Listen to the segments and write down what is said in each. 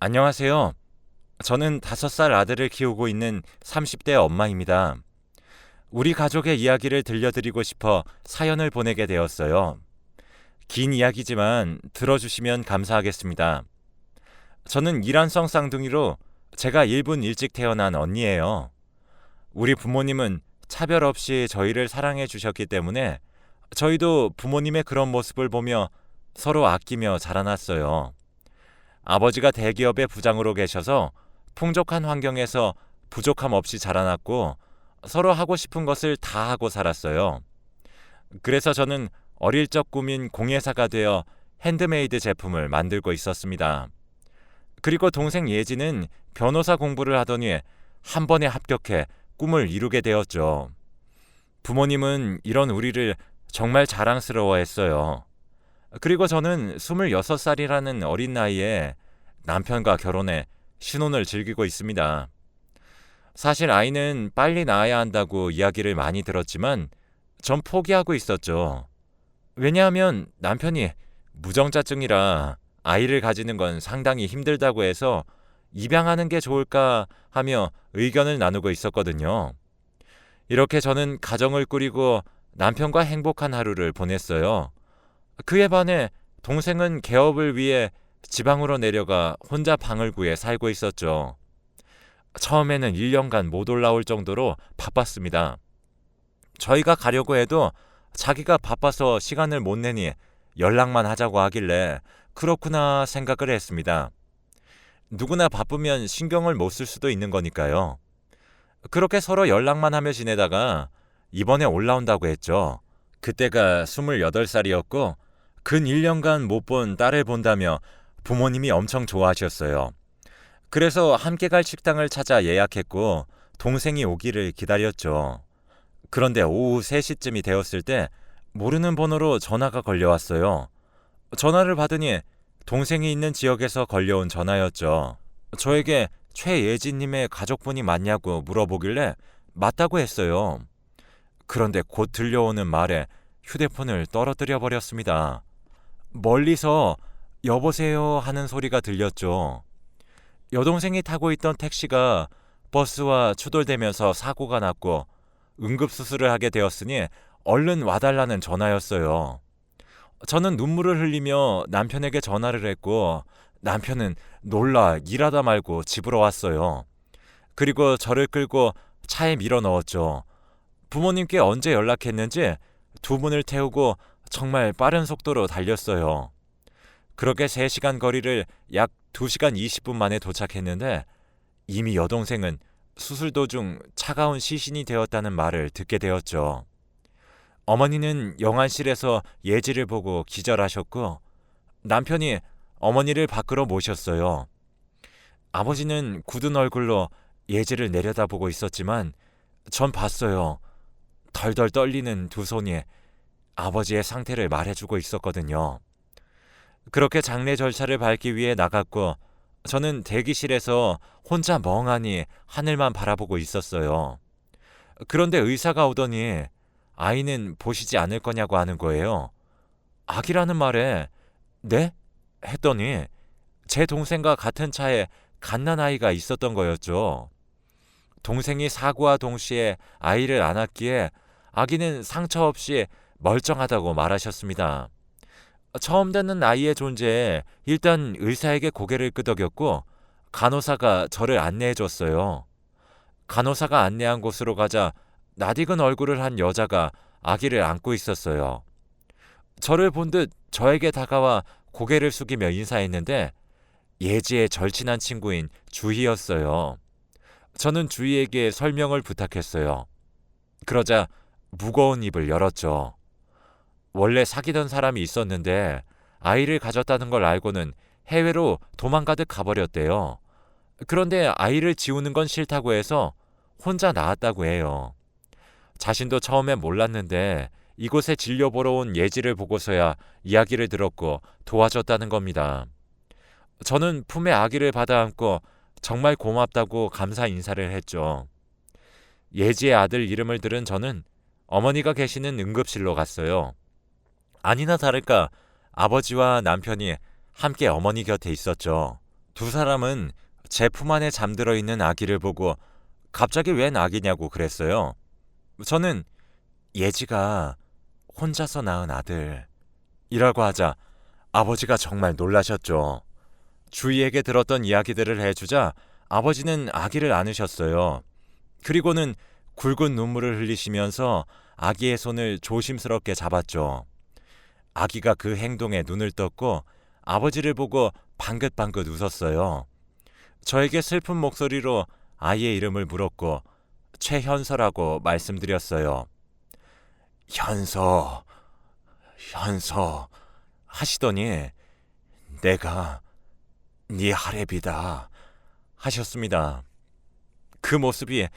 안녕하세요. 저는 5살 아들을 키우고 있는 30대 엄마입니다. 우리 가족의 이야기를 들려드리고 싶어 사연을 보내게 되었어요. 긴 이야기지만 들어주시면 감사하겠습니다. 저는 이란성 쌍둥이로 제가 1분 일찍 태어난 언니예요. 우리 부모님은 차별 없이 저희를 사랑해 주셨기 때문에 저희도 부모님의 그런 모습을 보며 서로 아끼며 자라났어요. 아버지가 대기업의 부장으로 계셔서 풍족한 환경에서 부족함 없이 자라났고 서로 하고 싶은 것을 다 하고 살았어요. 그래서 저는 어릴 적 꿈인 공예사가 되어 핸드메이드 제품을 만들고 있었습니다. 그리고 동생 예지는 변호사 공부를 하더니 한 번에 합격해 꿈을 이루게 되었죠. 부모님은 이런 우리를 정말 자랑스러워했어요. 그리고 저는 26살이라는 어린 나이에 남편과 결혼해 신혼을 즐기고 있습니다. 사실 아이는 빨리 낳아야 한다고 이야기를 많이 들었지만 전 포기하고 있었죠. 왜냐하면 남편이 무정자증이라 아이를 가지는 건 상당히 힘들다고 해서 입양하는 게 좋을까 하며 의견을 나누고 있었거든요. 이렇게 저는 가정을 꾸리고 남편과 행복한 하루를 보냈어요. 그에 반해 동생은 개업을 위해 지방으로 내려가 혼자 방을 구해 살고 있었죠. 처음에는 1년간 못 올라올 정도로 바빴습니다. 저희가 가려고 해도 자기가 바빠서 시간을 못 내니 연락만 하자고 하길래 그렇구나 생각을 했습니다. 누구나 바쁘면 신경을 못 쓸 수도 있는 거니까요. 그렇게 서로 연락만 하며 지내다가 이번에 올라온다고 했죠. 그때가 28살이었고 근 1년간 못 본 딸을 본다며 부모님이 엄청 좋아하셨어요. 그래서 함께 갈 식당을 찾아 예약했고 동생이 오기를 기다렸죠. 그런데 오후 3시쯤이 되었을 때 모르는 번호로 전화가 걸려왔어요. 전화를 받으니 동생이 있는 지역에서 걸려온 전화였죠. 저에게 최예진님의 가족분이 맞냐고 물어보길래 맞다고 했어요. 그런데 곧 들려오는 말에 휴대폰을 떨어뜨려 버렸습니다. 멀리서 여보세요 하는 소리가 들렸죠. 여동생이 타고 있던 택시가 버스와 추돌되면서 사고가 났고 응급수술을 하게 되었으니 얼른 와달라는 전화였어요. 저는 눈물을 흘리며 남편에게 전화를 했고 남편은 놀라 일하다 말고 집으로 왔어요. 그리고 저를 끌고 차에 밀어 넣었죠. 부모님께 언제 연락했는지 두 분을 태우고 정말 빠른 속도로 달렸어요. 그렇게 3시간 거리를 약 2시간 20분 만에 도착했는데 이미 여동생은 수술 도중 차가운 시신이 되었다는 말을 듣게 되었죠. 어머니는 영안실에서 예지를 보고 기절하셨고 남편이 어머니를 밖으로 모셨어요. 아버지는 굳은 얼굴로 예지를 내려다보고 있었지만 전 봤어요. 덜덜 떨리는 두 손이 아버지의 상태를 말해주고 있었거든요. 그렇게 장례 절차를 밟기 위해 나갔고 저는 대기실에서 혼자 멍하니 하늘만 바라보고 있었어요. 그런데 의사가 오더니 아이는 보시지 않을 거냐고 하는 거예요. 아기라는 말에 네? 했더니 제 동생과 같은 차에 갓난아이가 있었던 거였죠. 동생이 사고와 동시에 아이를 안았기에 아기는 상처 없이 멀쩡하다고 말하셨습니다. 처음 듣는 아이의 존재에 일단 의사에게 고개를 끄덕였고 간호사가 저를 안내해 줬어요. 간호사가 안내한 곳으로 가자 낯익은 얼굴을 한 여자가 아기를 안고 있었어요. 저를 본 듯 저에게 다가와 고개를 숙이며 인사했는데 예지의 절친한 친구인 주희였어요. 저는 주희에게 설명을 부탁했어요. 그러자 무거운 입을 열었죠. 원래 사귀던 사람이 있었는데 아이를 가졌다는 걸 알고는 해외로 도망가듯 가버렸대요. 그런데 아이를 지우는 건 싫다고 해서 혼자 나왔다고 해요. 자신도 처음엔 몰랐는데 이곳에 진료 보러 온 예지를 보고서야 이야기를 들었고 도와줬다는 겁니다. 저는 품에 아기를 받아 안고 정말 고맙다고 감사 인사를 했죠. 예지의 아들 이름을 들은 저는 어머니가 계시는 응급실로 갔어요. 아니나 다를까 아버지와 남편이 함께 어머니 곁에 있었죠. 두 사람은 제 품 안에 잠들어 있는 아기를 보고 갑자기 웬 아기냐고 그랬어요. 저는 예지가 혼자서 낳은 아들이라고 하자 아버지가 정말 놀라셨죠. 주위에게 들었던 이야기들을 해주자 아버지는 아기를 안으셨어요. 그리고는 굵은 눈물을 흘리시면서 아기의 손을 조심스럽게 잡았죠. 아기가 그 행동에 눈을 떴고 아버지를 보고 방긋방긋 웃었어요. 저에게 슬픈 목소리로 아이의 이름을 물었고 최현서라고 말씀드렸어요. 현서, 현서 하시더니 내가 네 할애비다 하셨습니다. 그 모습이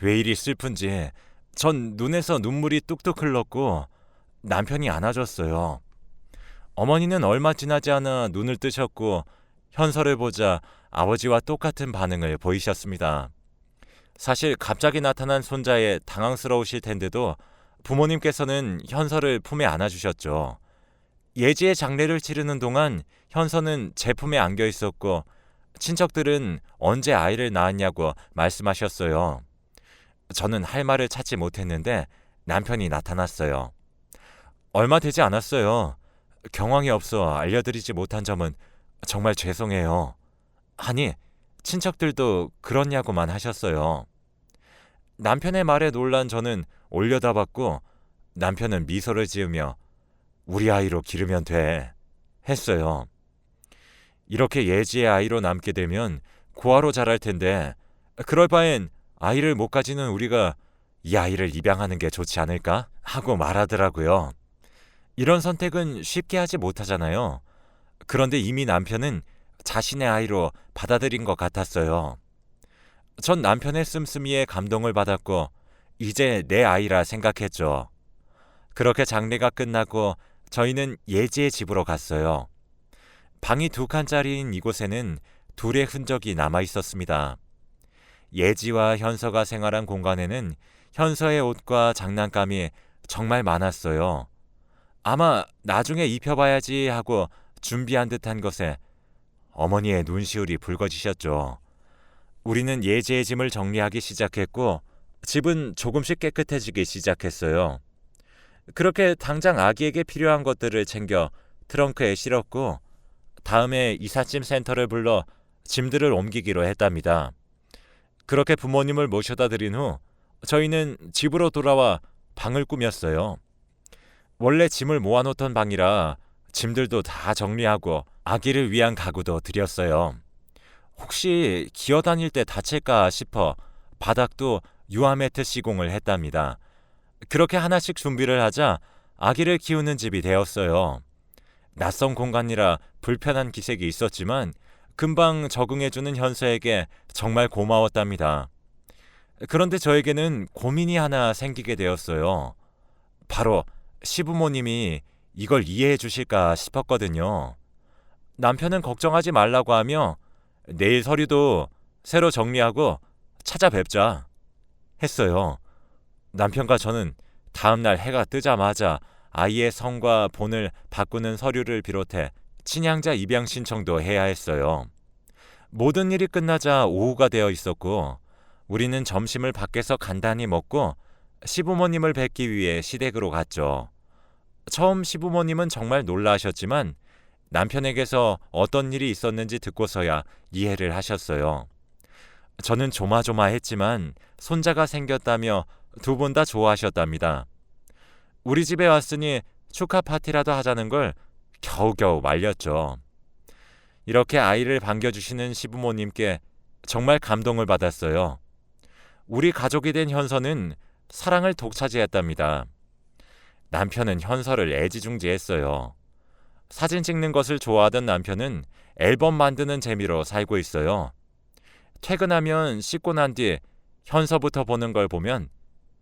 왜 이리 슬픈지 전 눈에서 눈물이 뚝뚝 흘렀고 남편이 안아줬어요. 어머니는 얼마 지나지 않아 눈을 뜨셨고 현서를 보자 아버지와 똑같은 반응을 보이셨습니다. 사실 갑자기 나타난 손자에 당황스러우실 텐데도 부모님께서는 현서를 품에 안아주셨죠. 예지의 장례를 치르는 동안 현서는 제 품에 안겨 있었고 친척들은 언제 아이를 낳았냐고 말씀하셨어요. 저는 할 말을 찾지 못했는데 남편이 나타났어요. 얼마 되지 않았어요. 경황이 없어 알려드리지 못한 점은 정말 죄송해요. 아니, 친척들도 그렇냐고만 하셨어요. 남편의 말에 놀란 저는 올려다봤고 남편은 미소를 지으며 우리 아이로 기르면 돼 했어요. 이렇게 예지의 아이로 남게 되면 고아로 자랄 텐데 그럴 바엔 아이를 못 가지는 우리가 이 아이를 입양하는 게 좋지 않을까 하고 말하더라고요. 이런 선택은 쉽게 하지 못하잖아요. 그런데 이미 남편은 자신의 아이로 받아들인 것 같았어요. 전 남편의 씀씀이에 감동을 받았고 이제 내 아이라 생각했죠. 그렇게 장례가 끝나고 저희는 예지의 집으로 갔어요. 방이 2칸짜리인 이곳에는 둘의 흔적이 남아 있었습니다. 예지와 현서가 생활한 공간에는 현서의 옷과 장난감이 정말 많았어요. 아마 나중에 입혀봐야지 하고 준비한 듯한 것에 어머니의 눈시울이 붉어지셨죠. 우리는 예지의 짐을 정리하기 시작했고 집은 조금씩 깨끗해지기 시작했어요. 그렇게 당장 아기에게 필요한 것들을 챙겨 트렁크에 실었고 다음에 이삿짐 센터를 불러 짐들을 옮기기로 했답니다. 그렇게 부모님을 모셔다 드린 후 저희는 집으로 돌아와 방을 꾸몄어요. 원래 짐을 모아놓던 방이라 짐들도 다 정리하고 아기를 위한 가구도 드렸어요. 혹시 기어다닐 때 다칠까 싶어 바닥도 유아매트 시공을 했답니다. 그렇게 하나씩 준비를 하자 아기를 키우는 집이 되었어요. 낯선 공간이라 불편한 기색이 있었지만 금방 적응해주는 현서에게 정말 고마웠답니다. 그런데 저에게는 고민이 하나 생기게 되었어요. 바로 시부모님이 이걸 이해해 주실까 싶었거든요. 남편은 걱정하지 말라고 하며 내일 서류도 새로 정리하고 찾아뵙자 했어요. 남편과 저는 다음날 해가 뜨자마자 아이의 성과 본을 바꾸는 서류를 비롯해 친양자 입양 신청도 해야 했어요. 모든 일이 끝나자 오후가 되어 있었고 우리는 점심을 밖에서 간단히 먹고 시부모님을 뵙기 위해 시댁으로 갔죠. 처음 시부모님은 정말 놀라셨지만 남편에게서 어떤 일이 있었는지 듣고서야 이해를 하셨어요. 저는 조마조마했지만 손자가 생겼다며 두 분 다 좋아하셨답니다. 우리 집에 왔으니 축하 파티라도 하자는 걸 겨우겨우 말렸죠. 이렇게 아이를 반겨주시는 시부모님께 정말 감동을 받았어요. 우리 가족이 된 현서는 사랑을 독차지했답니다. 남편은 현서를 애지중지했어요. 사진 찍는 것을 좋아하던 남편은 앨범 만드는 재미로 살고 있어요. 퇴근하면 씻고 난 뒤 현서부터 보는 걸 보면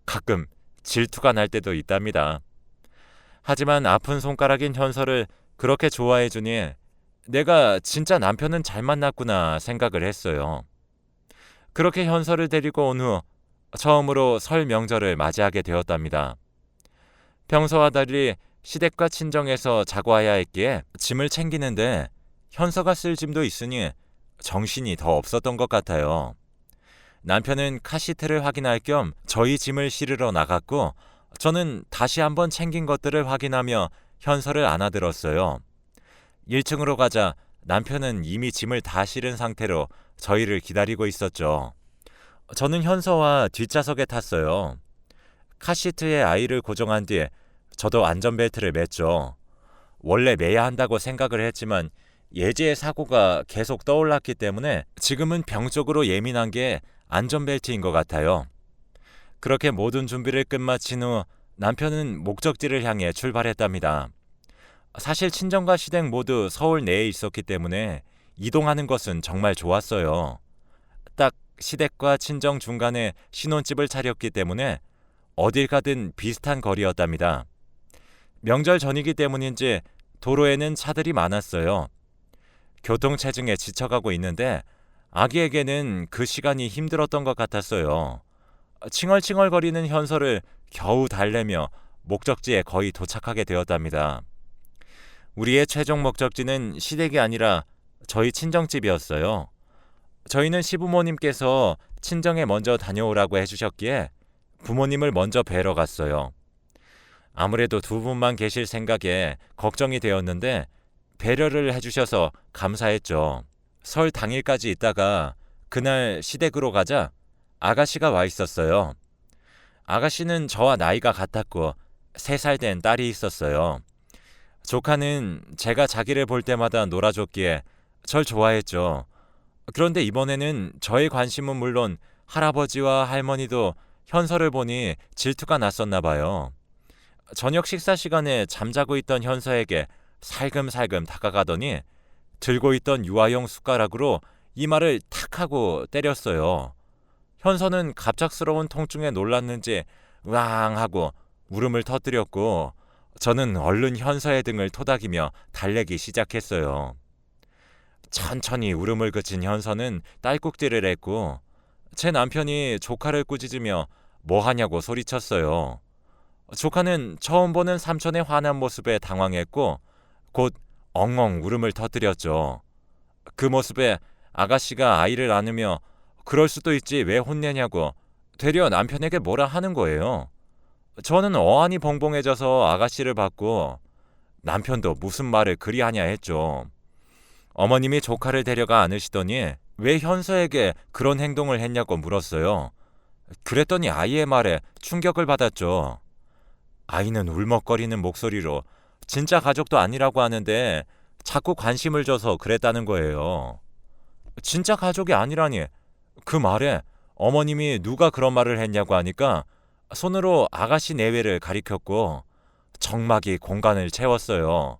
가끔 질투가 날 때도 있답니다. 하지만 아픈 손가락인 현서를 그렇게 좋아해주니 내가 진짜 남편은 잘 만났구나 생각을 했어요. 그렇게 현서를 데리고 온 후 처음으로 설 명절을 맞이하게 되었답니다. 평소와 달리 시댁과 친정에서 자고 와야 했기에 짐을 챙기는데 현서가 쓸 짐도 있으니 정신이 더 없었던 것 같아요. 남편은 카시트를 확인할 겸 저희 짐을 실으러 나갔고 저는 다시 한번 챙긴 것들을 확인하며 현서를 안아들었어요. 1층으로 가자 남편은 이미 짐을 다 실은 상태로 저희를 기다리고 있었죠. 저는 현서와 뒷좌석에 탔어요. 카시트에 아이를 고정한 뒤에 저도 안전벨트를 맸죠. 원래 매야 한다고 생각을 했지만 예지의 사고가 계속 떠올랐기 때문에 지금은 병적으로 예민한 게 안전벨트인 것 같아요. 그렇게 모든 준비를 끝마친 후 남편은 목적지를 향해 출발했답니다. 사실 친정과 시댁 모두 서울 내에 있었기 때문에 이동하는 것은 정말 좋았어요. 딱 시댁과 친정 중간에 신혼집을 차렸기 때문에 어딜 가든 비슷한 거리였답니다. 명절 전이기 때문인지 도로에는 차들이 많았어요. 교통체증에 지쳐가고 있는데 아기에게는 그 시간이 힘들었던 것 같았어요. 칭얼칭얼거리는 현서를 겨우 달래며 목적지에 거의 도착하게 되었답니다. 우리의 최종 목적지는 시댁이 아니라 저희 친정집이었어요. 저희는 시부모님께서 친정에 먼저 다녀오라고 해주셨기에 부모님을 먼저 뵈러 갔어요. 아무래도 두 분만 계실 생각에 걱정이 되었는데 배려를 해주셔서 감사했죠. 설 당일까지 있다가 그날 시댁으로 가자 아가씨가 와 있었어요. 아가씨는 저와 나이가 같았고 3살 된 딸이 있었어요. 조카는 제가 자기를 볼 때마다 놀아줬기에 절 좋아했죠. 그런데 이번에는 저의 관심은 물론 할아버지와 할머니도 현서를 보니 질투가 났었나 봐요. 저녁 식사 시간에 잠자고 있던 현서에게 살금살금 다가가더니 들고 있던 유아용 숟가락으로 이마를 탁 하고 때렸어요. 현서는 갑작스러운 통증에 놀랐는지 으앙 하고 울음을 터뜨렸고 저는 얼른 현서의 등을 토닥이며 달래기 시작했어요. 천천히 울음을 그친 현서는 딸꾹질을 했고 제 남편이 조카를 꾸짖으며 뭐하냐고 소리쳤어요. 조카는 처음 보는 삼촌의 화난 모습에 당황했고 곧 엉엉 울음을 터뜨렸죠. 그 모습에 아가씨가 아이를 안으며 그럴 수도 있지 왜 혼내냐고 되려 남편에게 뭐라 하는 거예요. 저는 어안이 벙벙해져서 아가씨를 봤고 남편도 무슨 말을 그리 하냐 했죠. 어머님이 조카를 데려가 안으시더니 왜 현서에게 그런 행동을 했냐고 물었어요. 그랬더니 아이의 말에 충격을 받았죠. 아이는 울먹거리는 목소리로 진짜 가족도 아니라고 하는데 자꾸 관심을 줘서 그랬다는 거예요. 진짜 가족이 아니라니. 그 말에 어머님이 누가 그런 말을 했냐고 하니까 손으로 아가씨 내외를 가리켰고 정막이 공간을 채웠어요.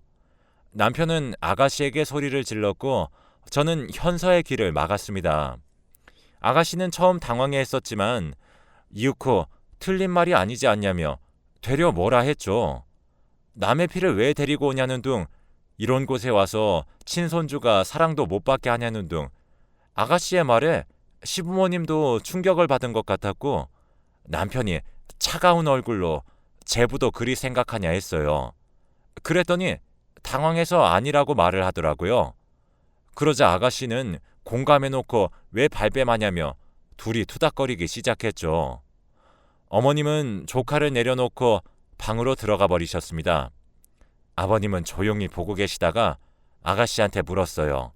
남편은 아가씨에게 소리를 질렀고 저는 현서의 길을 막았습니다. 아가씨는 처음 당황해했었지만 이윽고 틀린 말이 아니지 않냐며 되려 뭐라 했죠. 남의 피를 왜 데리고 오냐는 둥, 이런 곳에 와서 친손주가 사랑도 못 받게 하냐는 둥, 아가씨의 말에 시부모님도 충격을 받은 것 같았고 남편이 차가운 얼굴로 제부도 그리 생각하냐 했어요. 그랬더니 당황해서 아니라고 말을 하더라고요. 그러자 아가씨는 공감해놓고 왜 발뺌하냐며 둘이 투닥거리기 시작했죠. 어머님은 조카를 내려놓고 방으로 들어가 버리셨습니다. 아버님은 조용히 보고 계시다가 아가씨한테 물었어요.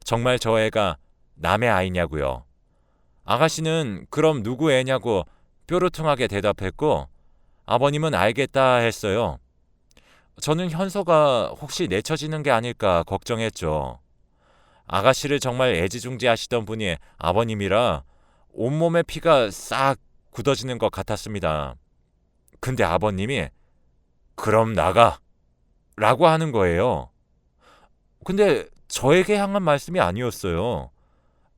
정말 저 애가 남의 아이냐고요. 아가씨는 그럼 누구 애냐고 뾰루퉁하게 대답했고 아버님은 알겠다 했어요. 저는 현서가 혹시 내쳐지는 게 아닐까 걱정했죠. 아가씨를 정말 애지중지하시던 분이 아버님이라 온몸에 피가 싹 굳어지는 것 같았습니다. 근데 아버님이 그럼 나가 라고 하는 거예요. 근데 저에게 향한 말씀이 아니었어요.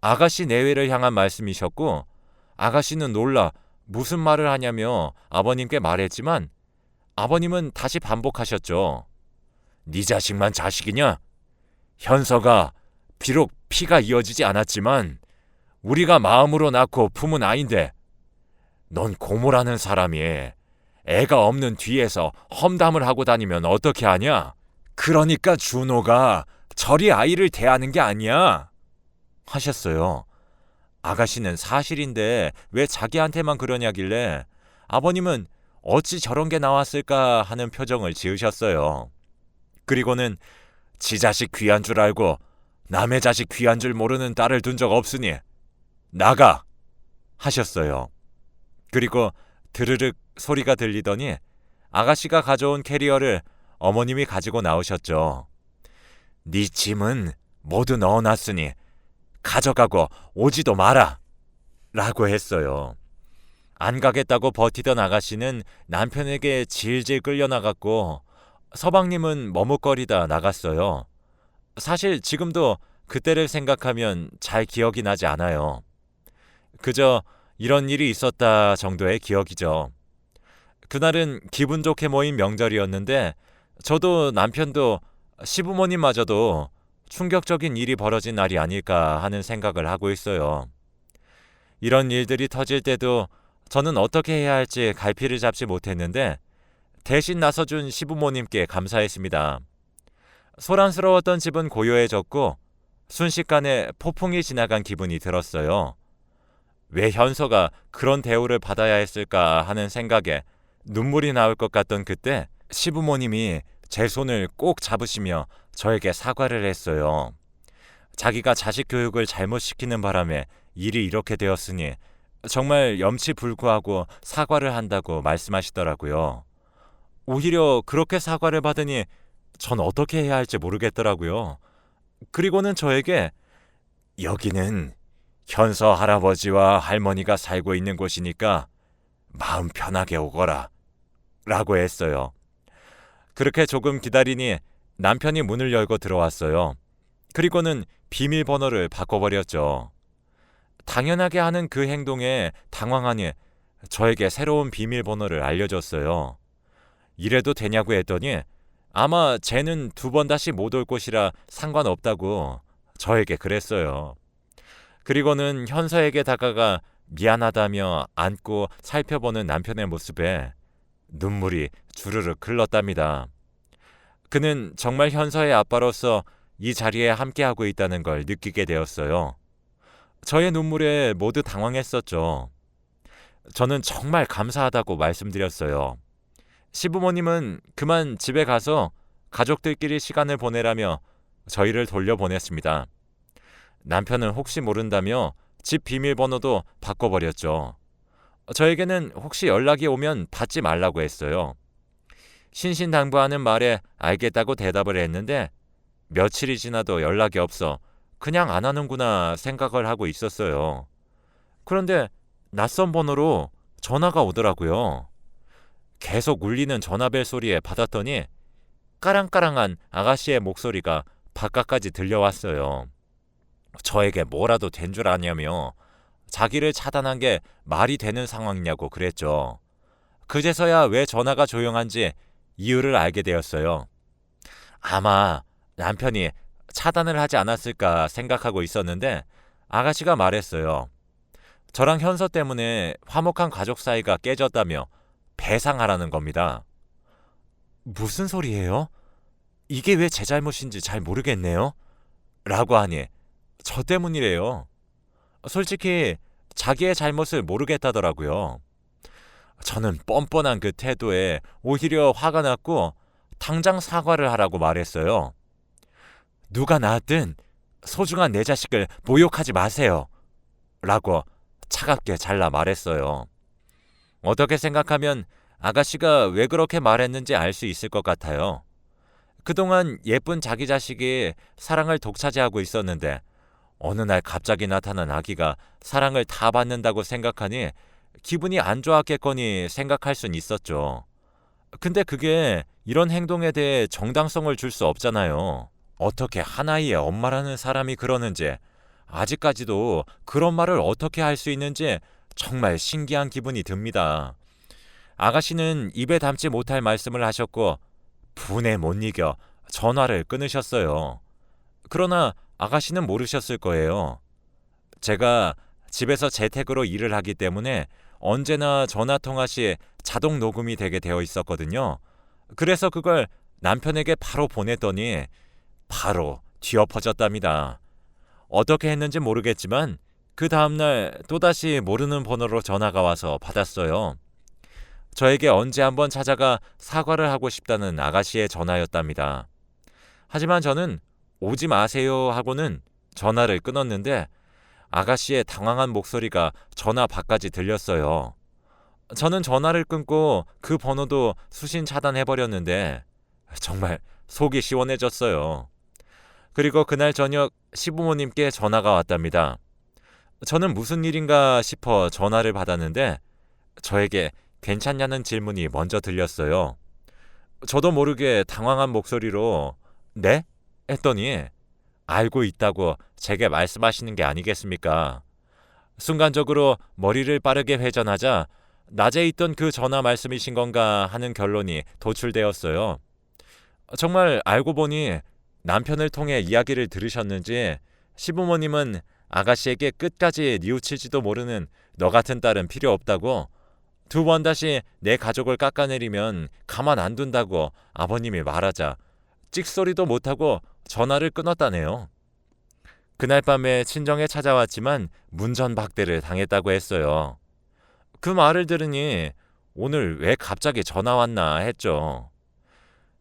아가씨 내외를 향한 말씀이셨고 아가씨는 놀라 무슨 말을 하냐며 아버님께 말했지만 아버님은 다시 반복하셨죠. 네 자식만 자식이냐? 현서가 비록 피가 이어지지 않았지만 우리가 마음으로 낳고 품은 아인데 넌 고모라는 사람이 애가 없는 뒤에서 험담을 하고 다니면 어떻게 하냐? 그러니까 준호가 저리 아이를 대하는 게 아니야. 하셨어요. 아가씨는 사실인데 왜 자기한테만 그러냐길래 아버님은 어찌 저런 게 나왔을까 하는 표정을 지으셨어요. 그리고는 지 자식 귀한 줄 알고 남의 자식 귀한 줄 모르는 딸을 둔 적 없으니 나가! 하셨어요. 그리고 드르륵 소리가 들리더니 아가씨가 가져온 캐리어를 어머님이 가지고 나오셨죠. 네 짐은 모두 넣어놨으니 가져가고 오지도 마라! 라고 했어요. 안 가겠다고 버티던 아가씨는 남편에게 질질 끌려나갔고 서방님은 머뭇거리다 나갔어요. 사실 지금도 그때를 생각하면 잘 기억이 나지 않아요. 그저 이런 일이 있었다 정도의 기억이죠. 그날은 기분 좋게 모인 명절이었는데 저도 남편도 시부모님마저도 충격적인 일이 벌어진 날이 아닐까 하는 생각을 하고 있어요. 이런 일들이 터질 때도 저는 어떻게 해야 할지 갈피를 잡지 못했는데 대신 나서준 시부모님께 감사했습니다. 소란스러웠던 집은 고요해졌고 순식간에 폭풍이 지나간 기분이 들었어요. 왜 현서가 그런 대우를 받아야 했을까 하는 생각에 눈물이 나올 것 같던 그때 시부모님이 제 손을 꼭 잡으시며 저에게 사과를 했어요. 자기가 자식 교육을 잘못 시키는 바람에 일이 이렇게 되었으니 정말 염치불구하고 사과를 한다고 말씀하시더라고요. 오히려 그렇게 사과를 받으니 전 어떻게 해야 할지 모르겠더라고요. 그리고는 저에게 여기는 현서 할아버지와 할머니가 살고 있는 곳이니까 마음 편하게 오거라 라고 했어요. 그렇게 조금 기다리니 남편이 문을 열고 들어왔어요. 그리고는 비밀번호를 바꿔버렸죠. 당연하게 하는 그 행동에 당황하니 저에게 새로운 비밀번호를 알려줬어요. 이래도 되냐고 했더니 아마 쟤는 2번 다시 못 올 곳이라 상관없다고 저에게 그랬어요. 그리고는 현서에게 다가가 미안하다며 안고 살펴보는 남편의 모습에 눈물이 주르륵 흘렀답니다. 그는 정말 현서의 아빠로서 이 자리에 함께하고 있다는 걸 느끼게 되었어요. 저의 눈물에 모두 당황했었죠. 저는 정말 감사하다고 말씀드렸어요. 시부모님은 그만 집에 가서 가족들끼리 시간을 보내라며 저희를 돌려보냈습니다. 남편은 혹시 모른다며 집 비밀번호도 바꿔버렸죠. 저에게는 혹시 연락이 오면 받지 말라고 했어요. 신신당부하는 말에 알겠다고 대답을 했는데 며칠이 지나도 연락이 없어 그냥 안 하는구나 생각을 하고 있었어요. 그런데 낯선 번호로 전화가 오더라고요. 계속 울리는 전화벨 소리에 받았더니 까랑까랑한 아가씨의 목소리가 바깥까지 들려왔어요. 저에게 뭐라도 된 줄 아냐며 자기를 차단한 게 말이 되는 상황이냐고 그랬죠. 그제서야 왜 전화가 조용한지 이유를 알게 되었어요. 아마 남편이 차단을 하지 않았을까 생각하고 있었는데 아가씨가 말했어요. 저랑 현서 때문에 화목한 가족 사이가 깨졌다며 배상하라는 겁니다. 무슨 소리예요? 이게 왜 제 잘못인지 잘 모르겠네요. 라고 하니 저 때문이래요. 솔직히 자기의 잘못을 모르겠다더라고요. 저는 뻔뻔한 그 태도에 오히려 화가 났고 당장 사과를 하라고 말했어요. 누가 낳았든 소중한 내 자식을 모욕하지 마세요. 라고 차갑게 잘라 말했어요. 어떻게 생각하면 아가씨가 왜 그렇게 말했는지 알 수 있을 것 같아요. 그동안 예쁜 자기 자식이 사랑을 독차지하고 있었는데 어느 날 갑자기 나타난 아기가 사랑을 다 받는다고 생각하니 기분이 안 좋았겠거니 생각할 순 있었죠. 근데 그게 이런 행동에 대해 정당성을 줄 수 없잖아요. 어떻게 한 아이의 엄마라는 사람이 그러는지, 아직까지도 그런 말을 어떻게 할 수 있는지 정말 신기한 기분이 듭니다. 아가씨는 입에 담지 못할 말씀을 하셨고 분에 못 이겨 전화를 끊으셨어요. 그러나 아가씨는 모르셨을 거예요. 제가 집에서 재택으로 일을 하기 때문에 언제나 전화통화 시 자동 녹음이 되게 되어 있었거든요. 그래서 그걸 남편에게 바로 보냈더니 바로 뒤엎어졌답니다. 어떻게 했는지 모르겠지만 그 다음날 또다시 모르는 번호로 전화가 와서 받았어요. 저에게 언제 한번 찾아가 사과를 하고 싶다는 아가씨의 전화였답니다. 하지만 저는 오지 마세요 하고는 전화를 끊었는데 아가씨의 당황한 목소리가 전화 밖까지 들렸어요. 저는 전화를 끊고 그 번호도 수신 차단해버렸는데 정말 속이 시원해졌어요. 그리고 그날 저녁 시부모님께 전화가 왔답니다. 저는 무슨 일인가 싶어 전화를 받았는데 저에게 괜찮냐는 질문이 먼저 들렸어요. 저도 모르게 당황한 목소리로 네? 했더니 알고 있다고 제게 말씀하시는 게 아니겠습니까? 순간적으로 머리를 빠르게 회전하자 낮에 있던 그 전화 말씀이신 건가 하는 결론이 도출되었어요. 정말 알고 보니 남편을 통해 이야기를 들으셨는지 시부모님은 아가씨에게 끝까지 뉘우치지도 모르는 너 같은 딸은 필요 없다고 두 번 다시 내 가족을 깎아내리면 가만 안 둔다고 아버님이 말하자 찍소리도 못하고 전화를 끊었다네요. 그날 밤에 친정에 찾아왔지만 문전박대를 당했다고 했어요. 그 말을 들으니 오늘 왜 갑자기 전화 왔나 했죠.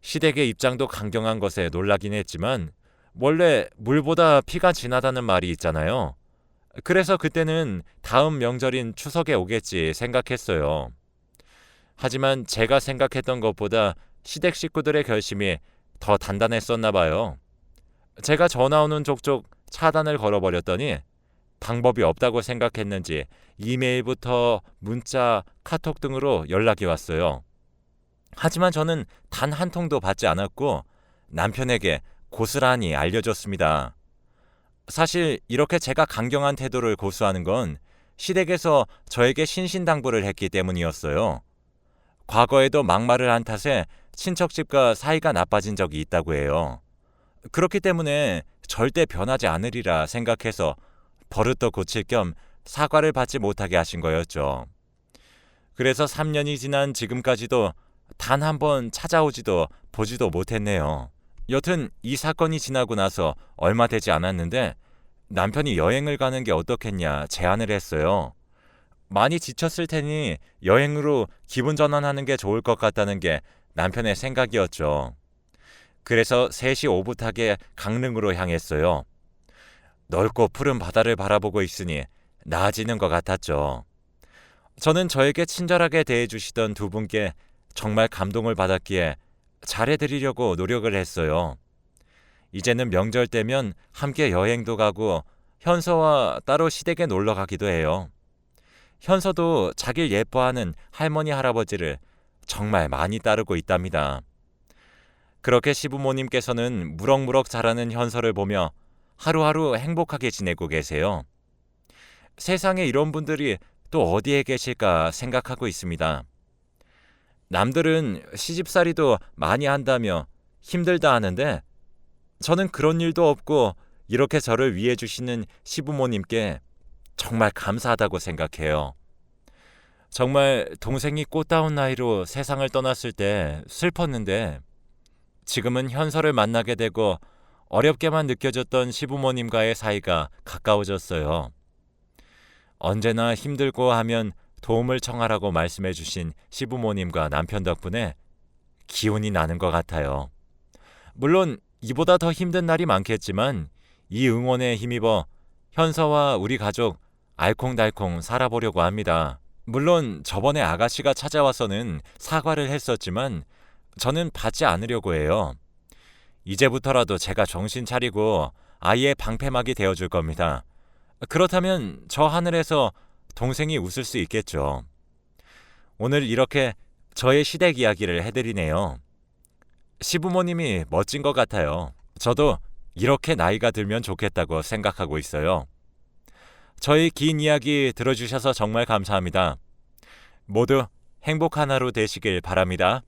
시댁의 입장도 강경한 것에 놀라긴 했지만 원래 물보다 피가 진하다는 말이 있잖아요. 그래서 그때는 다음 명절인 추석에 오겠지 생각했어요. 하지만 제가 생각했던 것보다 시댁 식구들의 결심이 더 단단했었나 봐요. 제가 전화 오는 족족 차단을 걸어버렸더니 방법이 없다고 생각했는지 이메일부터 문자, 카톡 등으로 연락이 왔어요. 하지만 저는 단 한 통도 받지 않았고 남편에게 고스란히 알려줬습니다. 사실 이렇게 제가 강경한 태도를 고수하는 건 시댁에서 저에게 신신당부를 했기 때문이었어요. 과거에도 막말을 한 탓에 친척집과 사이가 나빠진 적이 있다고 해요. 그렇기 때문에 절대 변하지 않으리라 생각해서 버릇도 고칠 겸 사과를 받지 못하게 하신 거였죠. 그래서 3년이 지난 지금까지도 단 한 번 찾아오지도 보지도 못했네요. 여튼 이 사건이 지나고 나서 얼마 되지 않았는데 남편이 여행을 가는 게 어떻겠냐 제안을 했어요. 많이 지쳤을 테니 여행으로 기분 전환하는 게 좋을 것 같다는 게 남편의 생각이었죠. 그래서 셋이 오붓하게 강릉으로 향했어요. 넓고 푸른 바다를 바라보고 있으니 나아지는 것 같았죠. 저는 저에게 친절하게 대해주시던 두 분께 정말 감동을 받았기에 잘해드리려고 노력을 했어요. 이제는 명절 때면 함께 여행도 가고 현서와 따로 시댁에 놀러 가기도 해요. 현서도 자기를 예뻐하는 할머니 할아버지를 정말 많이 따르고 있답니다. 그렇게 시부모님께서는 무럭무럭 자라는 현서를 보며 하루하루 행복하게 지내고 계세요. 세상에 이런 분들이 또 어디에 계실까 생각하고 있습니다. 남들은 시집살이도 많이 한다며 힘들다 하는데 저는 그런 일도 없고 이렇게 저를 위해 주시는 시부모님께 정말 감사하다고 생각해요. 정말 동생이 꽃다운 나이로 세상을 떠났을 때 슬펐는데 지금은 현서를 만나게 되고 어렵게만 느껴졌던 시부모님과의 사이가 가까워졌어요. 언제나 힘들고 하면 도움을 청하라고 말씀해 주신 시부모님과 남편 덕분에 기운이 나는 것 같아요. 물론 이보다 더 힘든 날이 많겠지만 이 응원에 힘입어 현서와 우리 가족 알콩달콩 살아보려고 합니다. 물론 저번에 아가씨가 찾아와서는 사과를 했었지만 저는 받지 않으려고 해요. 이제부터라도 제가 정신 차리고 아이의 방패막이 되어줄 겁니다. 그렇다면 저 하늘에서 동생이 웃을 수 있겠죠. 오늘 이렇게 저의 시댁 이야기를 해드리네요. 시부모님이 멋진 것 같아요. 저도 이렇게 나이가 들면 좋겠다고 생각하고 있어요. 저희 긴 이야기 들어주셔서 정말 감사합니다. 모두 행복한 하루 되시길 바랍니다.